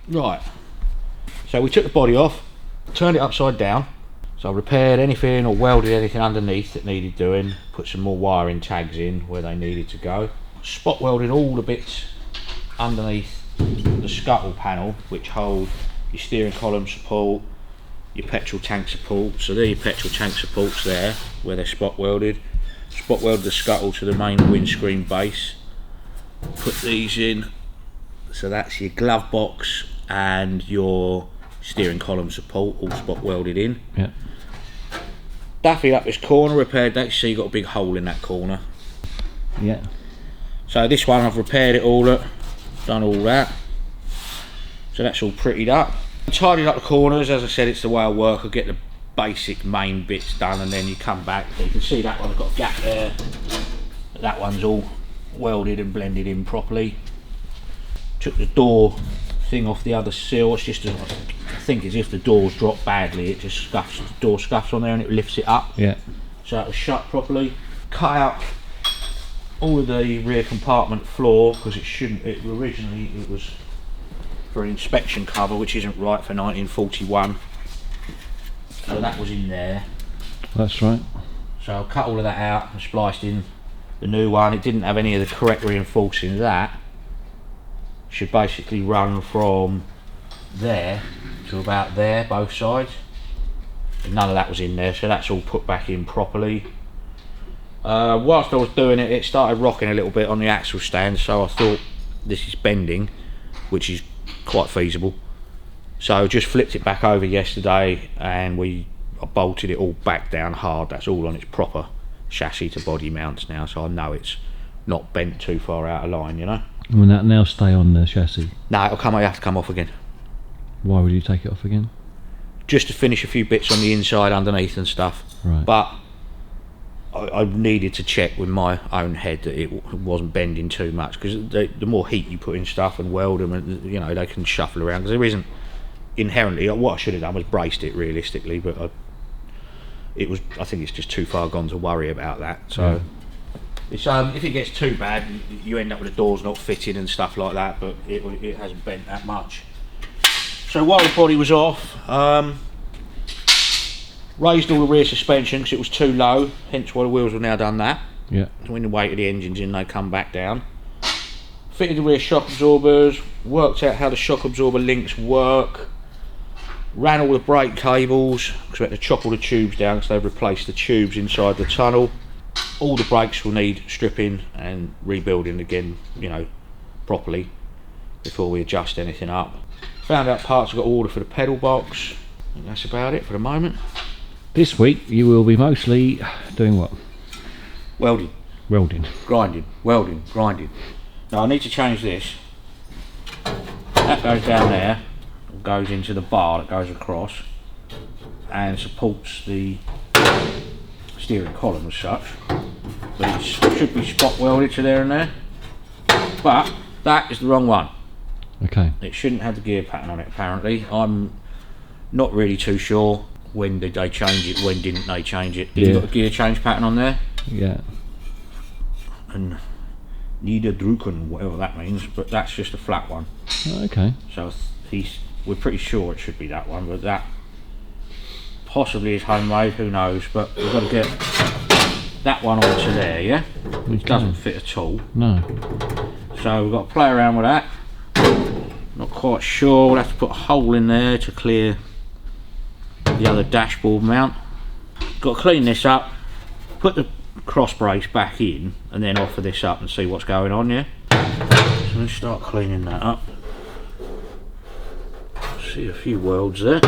Right, so we took the body off, turned it upside down. So I repaired anything or welded anything underneath that needed doing, put some more wiring tags in where they needed to go. Spot welded all the bits underneath the scuttle panel, which hold your steering column support, your petrol tank support. So there are your petrol tank supports there, where they're spot welded. Spot welded the scuttle to the main windscreen base. Put these in, so that's your glove box and your steering column support, all spot welded in. Yeah. Duffy up this corner, repaired that, so you got a big hole in that corner. Yeah. So this one I've repaired it all, done all that. So that's all prettied up. Tidied up the corners, as I said, it's the way I work. I get the basic main bits done and then you come back. You can see that one, I've got a gap there. That one's all welded and blended in properly. Took the door thing off the other sill. It's just, I think as if the door's dropped badly, it just scuffs, the door scuffs on there and it lifts it up. Yeah. So it was shut properly. Cut out all of the rear compartment floor because it shouldn't, originally it was for an inspection cover, which isn't right for 1941. So that was in there. That's right. So I cut all of that out and spliced in the new one. It didn't have any of the correct reinforcing. That should basically run from there to about there, both sides. And none of that was in there, so that's all put back in properly. Whilst I was doing it, it started rocking a little bit on the axle stand, so I thought this is bending, which is quite feasible. So I just flipped it back over yesterday and I bolted it all back down hard. That's all on its proper chassis to body mounts now, so I know it's not bent too far out of line, you know. Will that now stay on the chassis? No, it'll have to come off again. Why would you take it off again? Just to finish a few bits on the inside underneath and stuff. Right. But I needed to check with my own head that it wasn't bending too much, because the more heat you put in stuff and weld them, and you know, they can shuffle around, because there isn't inherently, what I should have done was braced it realistically, but I think it's just too far gone to worry about that. So it's, if it gets too bad, you end up with the doors not fitting and stuff like that, but it hasn't bent that much. So while the body was off, raised all the rear suspension because it was too low, hence why the wheels have now done that. Yeah. So when the weight of the engine's in, they come back down. Fitted the rear shock absorbers, worked out how the shock absorber links work, ran all the brake cables because we had to chop all the tubes down because they've replaced the tubes inside the tunnel. All the brakes will need stripping and rebuilding again, you know, properly before we adjust anything up. Found out parts I've got to order for the pedal box. I think that's about it for the moment. This week you will be mostly doing what? Welding. Welding. Grinding. Welding. Grinding. Now I need to change this. That goes down there, goes into the bar that goes across and supports the steering column as such. But it should be spot welded to there and there. But that is the wrong one. Okay. It shouldn't have the gear pattern on it apparently. I'm not really too sure. When did they change it? When didn't they change it? Did you got a gear change pattern on there? Yeah. And Niederdrücken, whatever that means, but that's just a flat one. Okay. So we're pretty sure it should be that one, but that possibly is homemade, who knows, but we've got to get that one onto there, yeah? Which doesn't fit at all. No. So we've got to play around with that. Not quite sure, we'll have to put a hole in there to clear the other dashboard mount. Got to clean this up, put the cross brace back in, and then offer this up and see what's going on, yeah? So let's start cleaning that up. See a few welds there.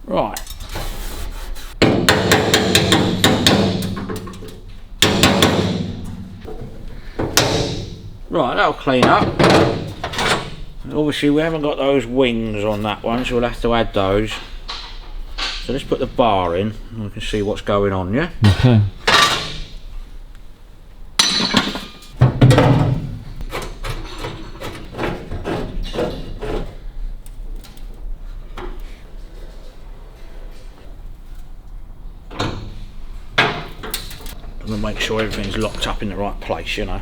Right. Right, that'll clean up. Obviously we haven't got those wings on that one, so we'll have to add those. So let's put the bar in and we can see what's going on, yeah? Okay. make sure everything's locked up in the right place, you know.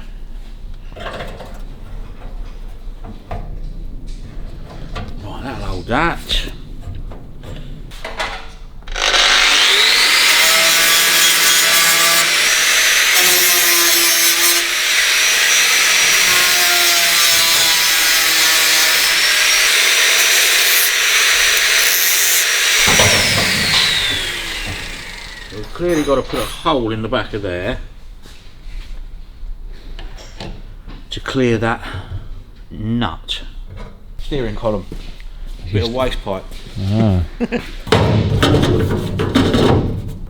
Right, that'll hold that. We've clearly got to put a hole in the back of there to clear that nut. Steering column, bit of waste pipe. Ah.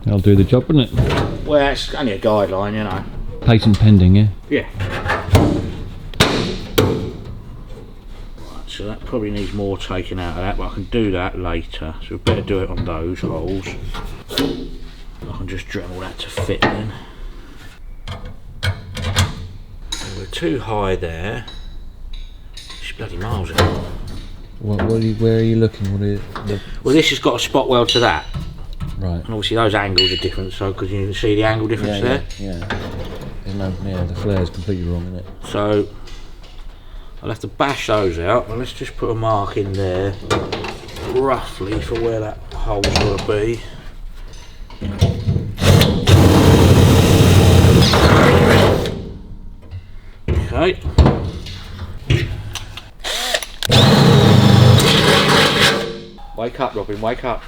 That'll do the job, wouldn't it? Well, it's only a guideline, you know. Patent pending, yeah? Yeah. Right, so that probably needs more taken out of that, but I can do that later. So we better do it on those holes. I can just Dremel that to fit then. So we're too high there. It's bloody miles out. Where are you looking? Well, this has got a spot weld to that. Right. And obviously those angles are different, so because you can see the angle difference there. Yeah. There's no, the flare's completely wrong, isn't it? So I'll have to bash those out, but let's just put a mark in there roughly for where that hole's got to be. Okay. Wake up, Robin, wake up.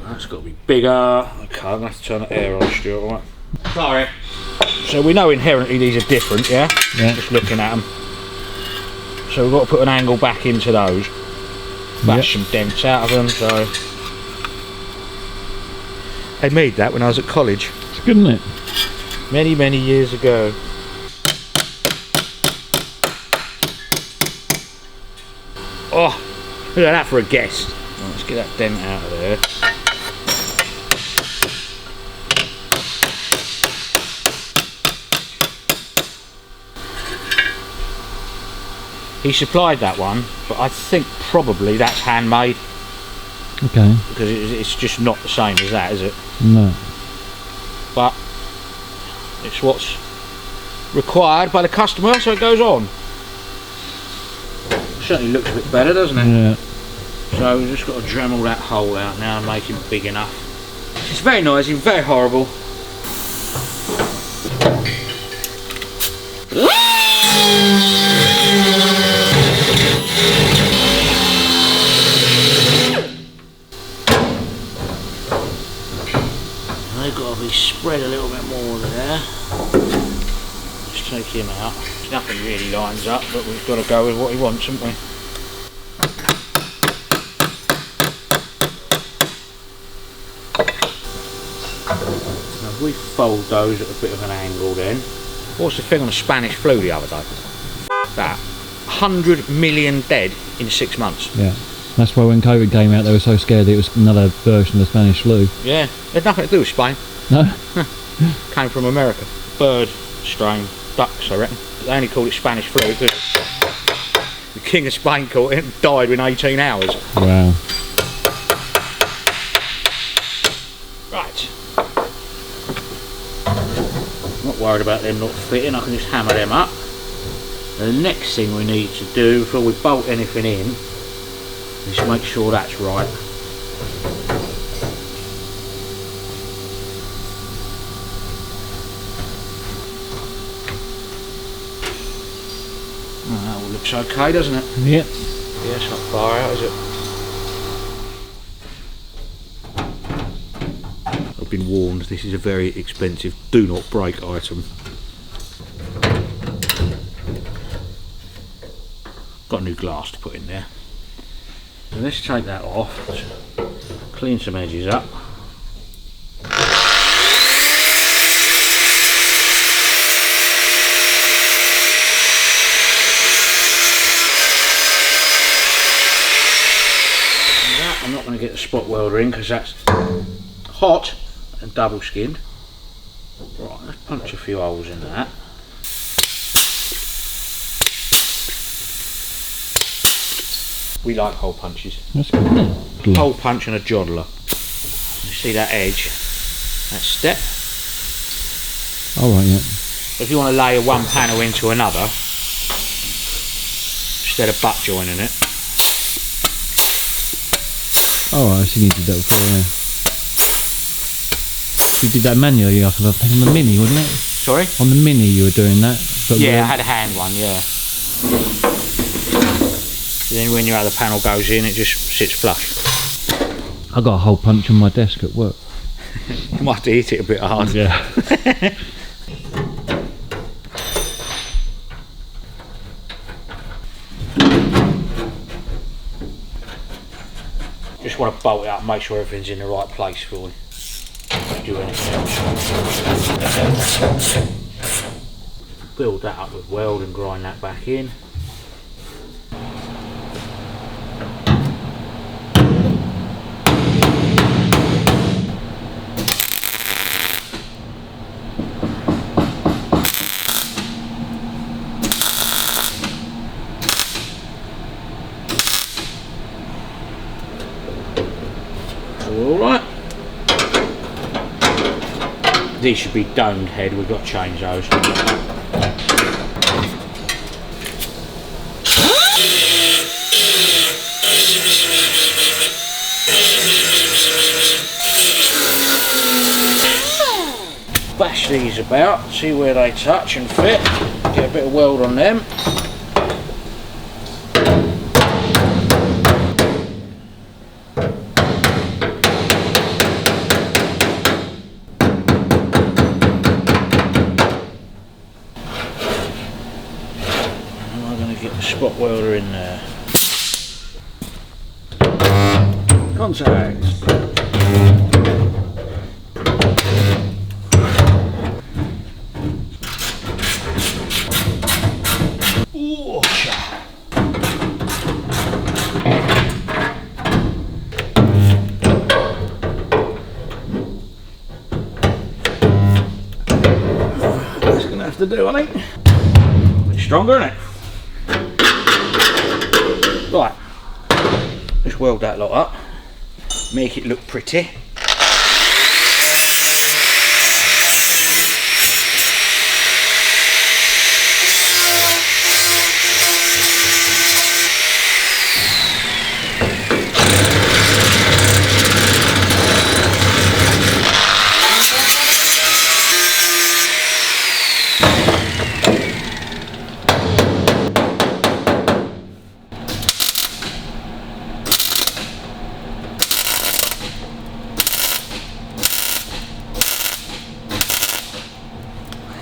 That's got to be bigger. Okay, I'm going to have to turn the air on, Stuart, alright? Sorry. So we know inherently these are different, yeah? Yeah. Just looking at them. So we've got to put an angle back into those. Bash some dents out of them, so... I made that when I was at college. It's good, isn't it? Many, many years ago. Oh, look at that for a guess. Right, let's get that dent out of there. He supplied that one, but I think probably that's handmade. Okay. Because it's just not the same as that, is it? No. But it's what's required by the customer, so it goes on. Certainly looks a bit better, doesn't it? Yeah. So we've just got to Dremel that hole out now and make him big enough. It's very noisy, very horrible. They've got to be spread a little bit more there. Let's take him out. Nothing really lines up, but we've got to go with what he wants, haven't we? Now if we fold those at a bit of an angle then. What's the thing on the Spanish flu the other day? That. 100 million dead in 6 months. Yeah. That's why when COVID came out, they were so scared it was another version of the Spanish flu. Yeah, it had nothing to do with Spain. No? Came from America. Bird strain, ducks, I reckon. They only called it Spanish flu because the King of Spain caught it and died within 18 hours. Wow. Right. Not worried about them not fitting, I can just hammer them up. And the next thing we need to do before we bolt anything in is make sure that's right. Oh, that all looks okay, doesn't it? Yeah. Yeah, it's not far out, is it? I've been warned, this is a very expensive do not break item. Got a new glass to put in there. So let's take that off, clean some edges up. That I'm not going to get the spot welder in because that's hot and double skinned. Right, let's punch a few holes in that. We like hole punches. That's good, isn't it? Hole punch and a joddler. You see that edge? That step? Alright, yeah. If you want to layer one panel into another, instead of butt joining it. Alright, I see you did that before, yeah. You did that manually, I think on the Mini, wasn't it? Sorry? On the Mini you were doing that? But Yeah, I had a hand one, yeah. Then when your other panel goes in, it just sits flush. I got a hole punch on my desk at work. You might have to hit it a bit hard. Yeah. Just want to bolt it up and make sure everything's in the right place before we do anything else. Build that up with weld and grind that back in. Alright. These should be domed head, we've got to change those. Bash these about, see where they touch and fit, get a bit of weld on them. Get the spot welder in there. Contact. Ooh, that's gonna have to do, I think. A bit stronger, isn't it? Right, just weld that lot up, make it look pretty.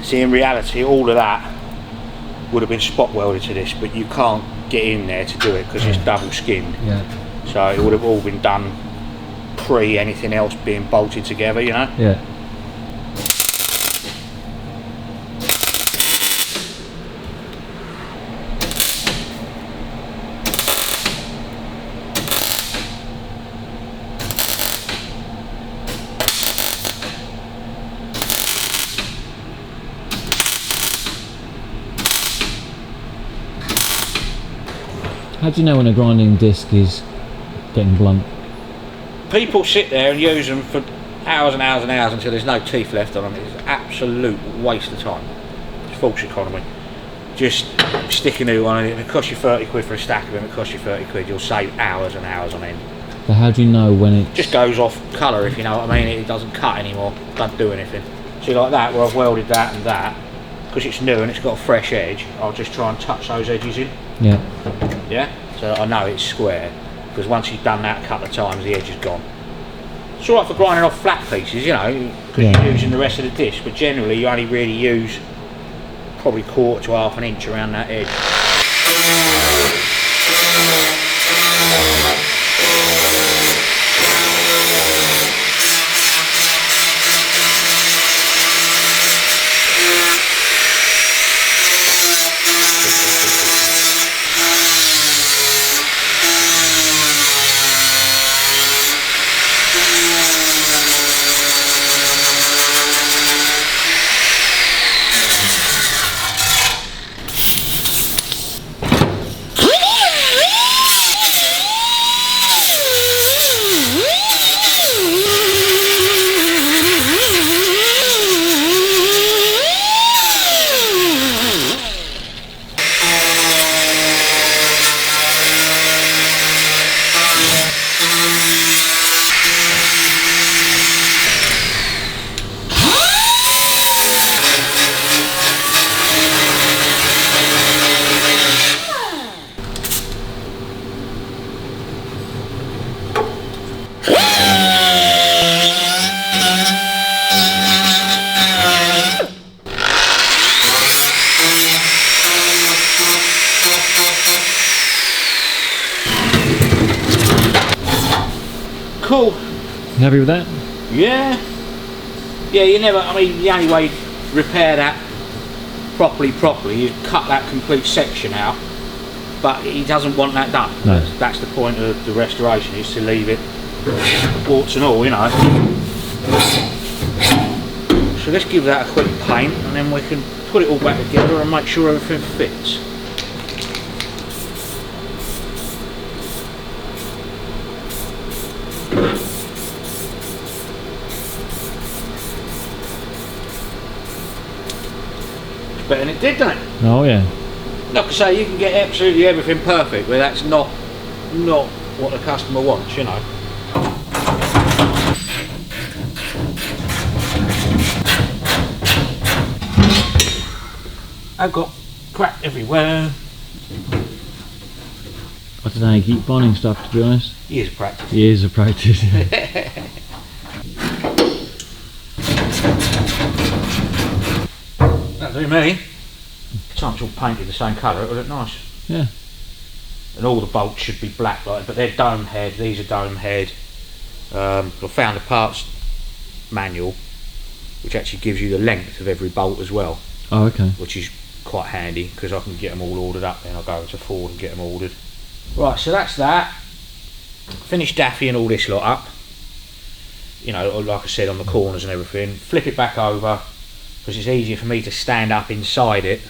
See, in reality, all of that would have been spot welded to this, but you can't get in there to do it because it's double skinned. Yeah. So it would have all been done pre anything else being bolted together, you know? Yeah. How do you know when a grinding disc is getting blunt? People sit there and use them for hours and hours and hours until there's no teeth left on them. It's an absolute waste of time. It's false economy. Just stick a new one in. If it costs you 30 quid for a stack of them, it costs you 30 quid. You'll save hours and hours on end. So how do you know when it... Just goes off colour, if you know what I mean. It doesn't cut anymore, don't do anything. See, like that, where I've welded that and that, because it's new and it's got a fresh edge, I'll just try and touch those edges in. Yeah. Yeah, so I know it's square, because once you've done that a couple of times, the edge is gone. It's alright for grinding off flat pieces, you know, because you're using the rest of the disc, but generally you only really use probably quarter to half an inch around that edge. Cool. You happy with that? Yeah. Yeah, you never, I mean, the only way to repair that properly is cut that complete section out. But he doesn't want that done. No. That's the point of the restoration, is to leave it warts and all, you know. So let's give that a quick paint, and then we can put it all back together and make sure everything fits. It's better than it did, doesn't it? Oh yeah. Like I say, you can get absolutely everything perfect, but that's not what the customer wants, you know. I've got crack everywhere. I don't know how you keep finding stuff, to be honest. Years of practice. Years of practice. That'll do me. Something's all painted the same colour, it'll look nice. Yeah. And all the bolts should be black, like, but they're dome head, these are dome head. I found a parts manual which actually gives you the length of every bolt as well. Oh, okay. Which is quite handy, because I can get them all ordered up, then I'll go to Ford and get them ordered. Right, so that's that. Finish daffying all this lot up. You know, like I said, on the corners and everything. Flip it back over, because it's easier for me to stand up inside it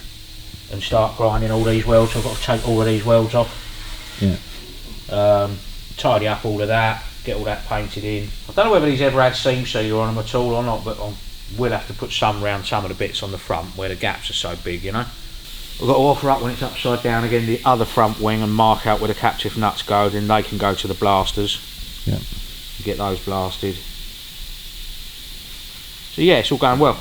and start grinding all these welds. So I've got to take all of these welds off. Yeah. Tidy up all of that, get all that painted in. I don't know whether these ever had seam sealer on them at all or not, but we'll have to put some around some of the bits on the front where the gaps are so big, you know. We've got to offer up when it's upside down again the other front wing and mark out where the captive nuts go, then they can go to the blasters. Yeah. Get those blasted. So yeah, it's all going well.